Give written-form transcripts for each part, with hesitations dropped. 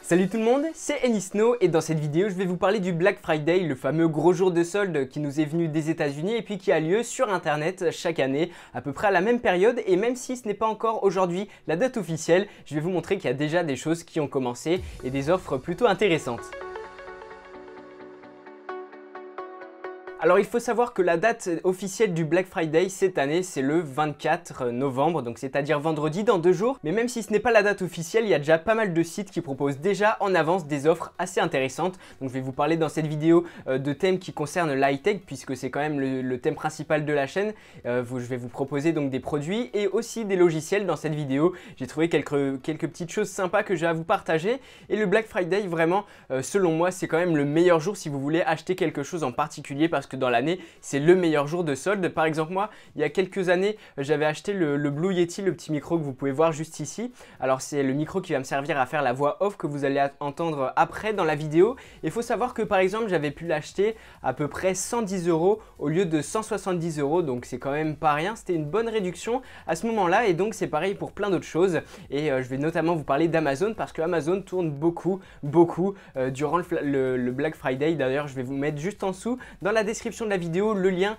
Salut tout le monde, c'est Enisno et dans cette vidéo je vais vous parler du Black Friday, le fameux gros jour de solde qui nous est venu des États-Unis et puis qui a lieu sur internet chaque année à peu près à la même période. Et même si ce n'est pas encore aujourd'hui la date officielle, je vais vous montrer qu'il y a déjà des choses qui ont commencé et des offres plutôt intéressantes. Alors il faut savoir que la date officielle du Black Friday cette année c'est le 24 novembre, donc c'est-à-dire vendredi dans 2 jours. Mais même si ce n'est pas la date officielle, il y a déjà pas mal de sites qui proposent déjà en avance des offres assez intéressantes. Donc je vais vous parler dans cette vidéo de thèmes qui concernent l'high-tech puisque c'est quand même le thème principal de la chaîne. Je vais vous proposer donc des produits et aussi des logiciels dans cette vidéo. J'ai trouvé quelques petites choses sympas que j'ai à vous partager. Et le Black Friday vraiment selon moi c'est quand même le meilleur jour si vous voulez acheter quelque chose en particulier parce que dans l'année c'est le meilleur jour de solde. Par exemple moi il y a quelques années j'avais acheté le Blue Yeti, le petit micro que vous pouvez voir juste ici. Alors c'est le micro qui va me servir à faire la voix off que vous allez entendre après dans la vidéo. Il faut savoir que par exemple j'avais pu l'acheter à peu près 110 € au lieu de 170 €, donc c'est quand même pas rien, c'était une bonne réduction à ce moment là. Et donc c'est pareil pour plein d'autres choses et je vais notamment vous parler d'Amazon parce que Amazon tourne beaucoup durant le Black Friday. D'ailleurs je vais vous mettre juste en dessous dans la description de la vidéo le lien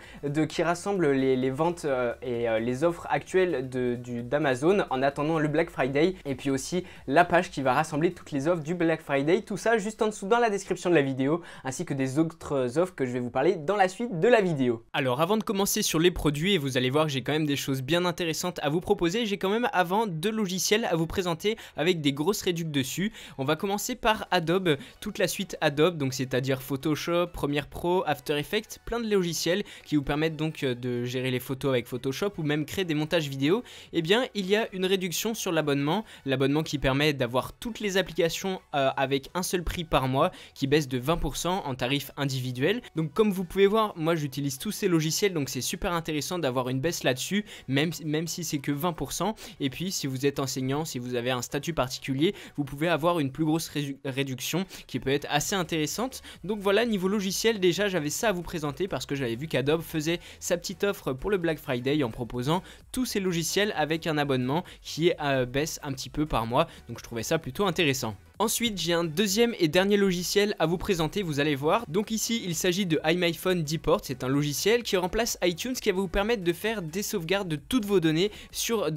qui rassemble les ventes et les offres actuelles d'Amazon en attendant le Black Friday, et puis aussi la page qui va rassembler toutes les offres du Black Friday, tout ça juste en dessous dans la description de la vidéo, ainsi que des autres offres que je vais vous parler dans la suite de la vidéo. Alors avant de commencer sur les produits, et vous allez voir que j'ai quand même des choses bien intéressantes à vous proposer, j'ai quand même avant 2 logiciels à vous présenter avec des grosses réductions dessus. On va commencer par Adobe, toute la suite Adobe, donc c'est-à-dire Photoshop, Premiere Pro, After Effects, plein de logiciels qui vous permettent donc de gérer les photos avec Photoshop ou même créer des montages vidéo. Et bien il y a une réduction sur l'abonnement qui permet d'avoir toutes les applications avec un seul prix par mois qui baisse de 20% en tarif individuel. Donc comme vous pouvez voir, moi j'utilise tous ces logiciels, donc c'est super intéressant d'avoir une baisse là-dessus, même si c'est que 20%. Et puis si vous êtes enseignant, si vous avez un statut particulier, vous pouvez avoir une plus grosse réduction qui peut être assez intéressante. Donc voilà, niveau logiciel déjà j'avais ça à vous présenter parce que j'avais vu qu'Adobe faisait sa petite offre pour le Black Friday en proposant tous ces logiciels avec un abonnement qui baisse un petit peu par mois, donc je trouvais ça plutôt intéressant. Ensuite, j'ai un deuxième et dernier logiciel à vous présenter, vous allez voir. Donc ici, il s'agit de iMyFone Deport. C'est un logiciel qui remplace iTunes, qui va vous permettre de faire des sauvegardes de toutes vos données sur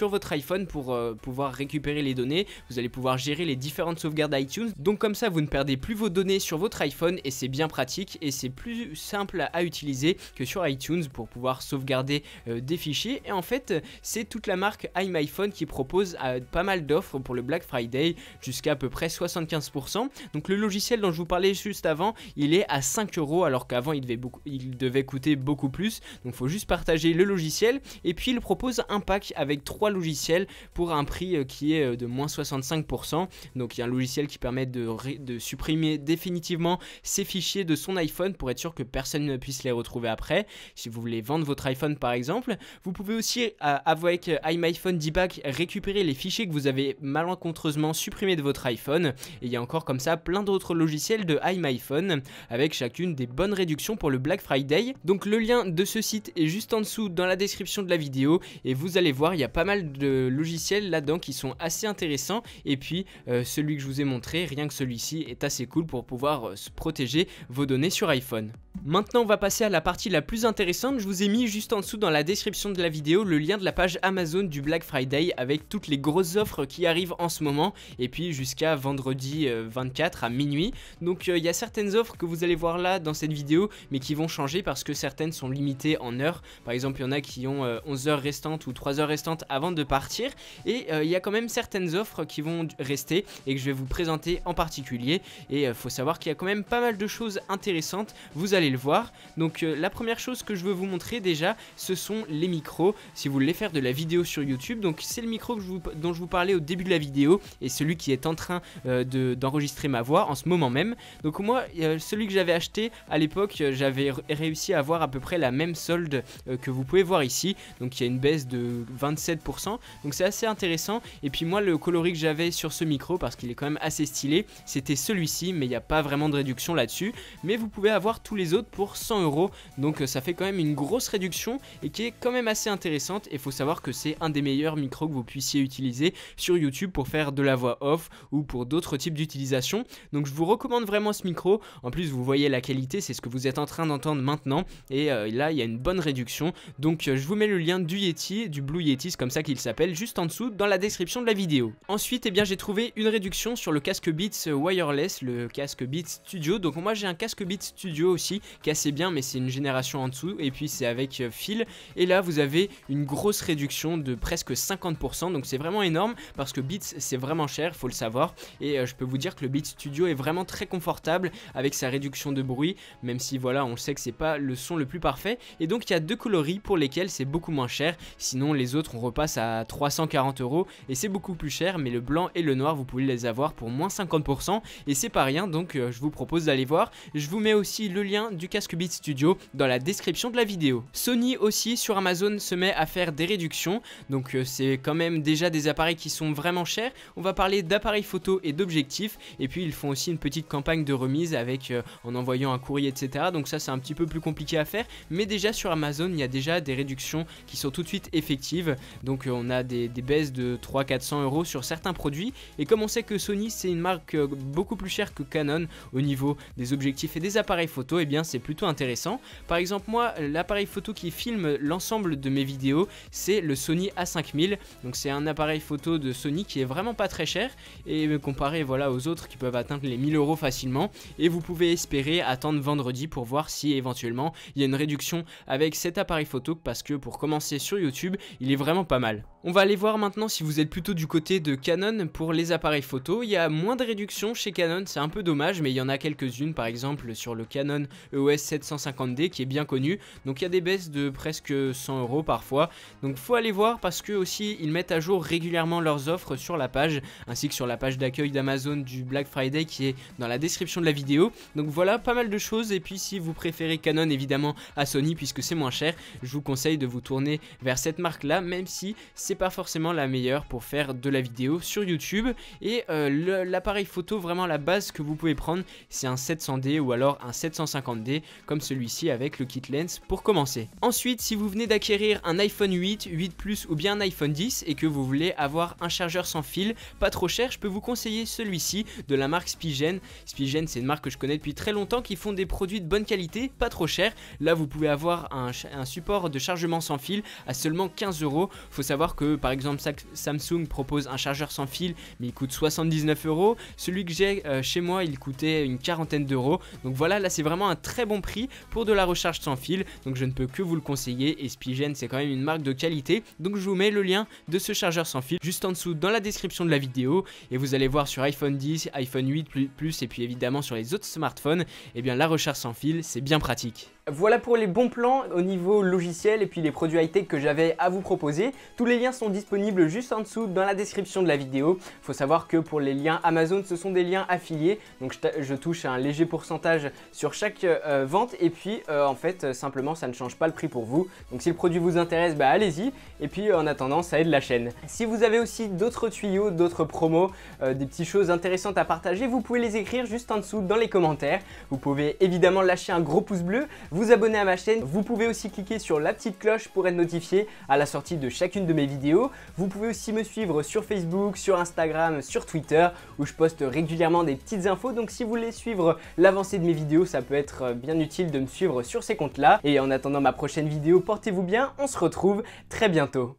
votre iPhone pour pouvoir récupérer les données. Vous allez pouvoir gérer les différentes sauvegardes iTunes. Donc comme ça, vous ne perdez plus vos données sur votre iPhone et c'est bien pratique et c'est plus simple à utiliser que sur iTunes pour pouvoir sauvegarder des fichiers. Et en fait, c'est toute la marque iMyFone qui propose pas mal d'offres pour le Black Friday jusqu'à peu près 75%. Donc le logiciel dont je vous parlais juste avant, il est à 5 € alors qu'avant il devait coûter beaucoup plus. Donc il faut juste partager le logiciel et puis il propose un pack avec 3 logiciels pour un prix qui est de moins 65%. Donc il y a un logiciel qui permet de supprimer définitivement ces fichiers de son iPhone pour être sûr que personne ne puisse les retrouver après. Si vous voulez vendre votre iPhone par exemple, vous pouvez aussi avec iMyFone Debug récupérer les fichiers que vous avez malencontreusement supprimés de votre iPhone. Et il y a encore comme ça plein d'autres logiciels de iMyFone avec chacune des bonnes réductions pour le Black Friday. Donc le lien de ce site est juste en dessous dans la description de la vidéo et vous allez voir il y a pas mal de logiciels là-dedans qui sont assez intéressants. Et puis celui que je vous ai montré, rien que celui-ci est assez cool pour pouvoir se protéger vos données sur iPhone. Maintenant on va passer à la partie la plus intéressante. Je vous ai mis juste en dessous dans la description de la vidéo le lien de la page Amazon du Black Friday avec toutes les grosses offres qui arrivent en ce moment et puis jusqu'à vendredi 24 à minuit. Donc il y a certaines offres que vous allez voir là dans cette vidéo mais qui vont changer parce que certaines sont limitées en heures. Par exemple il y en a qui ont 11 heures restantes ou 3 heures restantes avant de partir et il y a quand même certaines offres qui vont rester et que je vais vous présenter en particulier. Et il faut savoir qu'il y a quand même pas mal de choses intéressantes, vous allez le voir. Donc la première chose que je veux vous montrer déjà, ce sont les micros si vous voulez faire de la vidéo sur YouTube. Donc c'est le micro dont je vous parlais au début de la vidéo et celui qui est en train d'enregistrer ma voix en ce moment même. Donc moi celui que j'avais acheté à l'époque, j'avais réussi à avoir à peu près la même solde que vous pouvez voir ici. Donc il y a une baisse de 27%, donc c'est assez intéressant. Et puis moi le coloris que j'avais sur ce micro, parce qu'il est quand même assez stylé, c'était celui-ci, mais il n'y a pas vraiment de réduction là-dessus. Mais vous pouvez avoir tous les autres pour 100 €, donc ça fait quand même une grosse réduction et qui est quand même assez intéressante. Et il faut savoir que c'est un des meilleurs micros que vous puissiez utiliser sur YouTube pour faire de la voix off ou pour d'autres types d'utilisation. Donc je vous recommande vraiment ce micro. En plus vous voyez la qualité, c'est ce que vous êtes en train d'entendre maintenant, et là il y a une bonne réduction. Donc je vous mets le lien du Yeti, du Blue Yeti, c'est comme ça qu'il s'appelle, juste en dessous dans la description de la vidéo. Ensuite eh bien j'ai trouvé une réduction sur le casque Beats wireless, le casque Beats Studio. Donc moi j'ai un casque Beats Studio aussi qui est assez bien, mais c'est une génération en dessous, et puis c'est avec fil, et là vous avez une grosse réduction de presque 50%. Donc c'est vraiment énorme parce que Beats c'est vraiment cher, faut le savoir, et je peux vous dire que le Beats Studio est vraiment très confortable avec sa réduction de bruit, même si voilà on sait que c'est pas le son le plus parfait. Et donc il y a deux coloris pour lesquels c'est beaucoup moins cher, sinon les autres on repasse à 340 € et c'est beaucoup plus cher, mais le blanc et le noir vous pouvez les avoir pour moins 50% et c'est pas rien. Donc je vous propose d'aller voir. Je vous mets aussi le lien du casque Beats Studio dans la description de la vidéo. Sony aussi sur Amazon se met à faire des réductions, donc c'est quand même déjà des appareils qui sont vraiment chers. On va parler d'appareils photo et d'objectifs, et puis ils font aussi une petite campagne de remise avec en envoyant un courrier, etc. Donc ça c'est un petit peu plus compliqué à faire, mais déjà sur Amazon il y a déjà des réductions qui sont tout de suite effectives. Donc on a des baisses de 300-400 € sur certains produits, et comme on sait que Sony c'est une marque beaucoup plus chère que Canon au niveau des objectifs et des appareils photo, et bien c'est plutôt intéressant. Par exemple moi l'appareil photo qui filme l'ensemble de mes vidéos c'est le Sony A5000, donc c'est un appareil photo de Sony qui est vraiment pas très cher, et comparé voilà aux autres qui peuvent atteindre les 1000 € facilement, et vous pouvez espérer attendre vendredi pour voir si éventuellement il y a une réduction avec cet appareil photo, parce que pour commencer sur YouTube il est vraiment pas mal. On va aller voir maintenant si vous êtes plutôt du côté de Canon pour les appareils photo. Il y a moins de réductions chez Canon, c'est un peu dommage, mais il y en a quelques-unes, par exemple sur le Canon EOS 750D qui est bien connu, donc il y a des baisses de presque 100 € parfois, donc faut aller voir parce que aussi ils mettent à jour régulièrement leurs offres sur la page, ainsi que sur la page d'accueil d'Amazon du Black Friday qui est dans la description de la vidéo. Donc voilà, pas mal de choses, et puis si vous préférez Canon évidemment à Sony puisque c'est moins cher, je vous conseille de vous tourner vers cette marque là, même si c'est pas forcément la meilleure pour faire de la vidéo sur YouTube. Et l'appareil photo vraiment la base que vous pouvez prendre c'est un 700D ou alors un 750D comme celui-ci avec le kit lens pour commencer. Ensuite si vous venez d'acquérir un iPhone 8, 8 Plus ou bien un iPhone 10 et que vous voulez avoir un chargeur sans fil pas trop cher, je peux vous conseiller celui-ci de la marque Spigen. Spigen c'est une marque que je connais depuis très longtemps qui font des produits de bonne qualité, pas trop cher. Là vous pouvez avoir un support de chargement sans fil à seulement 15 €. Faut savoir que par exemple Samsung propose un chargeur sans fil mais il coûte 79 €. Celui que j'ai chez moi il coûtait une quarantaine d'euros. Donc voilà, là c'est vraiment un très bon prix pour de la recharge sans fil, donc je ne peux que vous le conseiller, et Spigen c'est quand même une marque de qualité. Donc je vous mets le lien de ce chargeur sans fil juste en dessous dans la description de la vidéo, et vous allez voir sur iPhone 10, iPhone 8 Plus et puis évidemment sur les autres smartphones, et bien la recharge sans fil c'est bien pratique. Voilà pour les bons plans au niveau logiciel et puis les produits high-tech que j'avais à vous proposer. Tous les liens sont disponibles juste en dessous dans la description de la vidéo. Il faut savoir que pour les liens Amazon, ce sont des liens affiliés. Donc je touche un léger pourcentage sur chaque vente, et puis en fait simplement ça ne change pas le prix pour vous. Donc si le produit vous intéresse, bah allez-y, et puis en attendant ça aide la chaîne. Si vous avez aussi d'autres tuyaux, d'autres promos, des petites choses intéressantes à partager, vous pouvez les écrire juste en dessous dans les commentaires. Vous pouvez évidemment lâcher un gros pouce bleu, vous abonner à ma chaîne. Vous pouvez aussi cliquer sur la petite cloche pour être notifié à la sortie de chacune de mes vidéos. Vous pouvez aussi me suivre sur Facebook, sur Instagram, sur Twitter, où je poste régulièrement des petites infos. Donc si vous voulez suivre l'avancée de mes vidéos, ça peut être bien utile de me suivre sur ces comptes là. Et en attendant ma prochaine vidéo, portez-vous bien, on se retrouve très bientôt.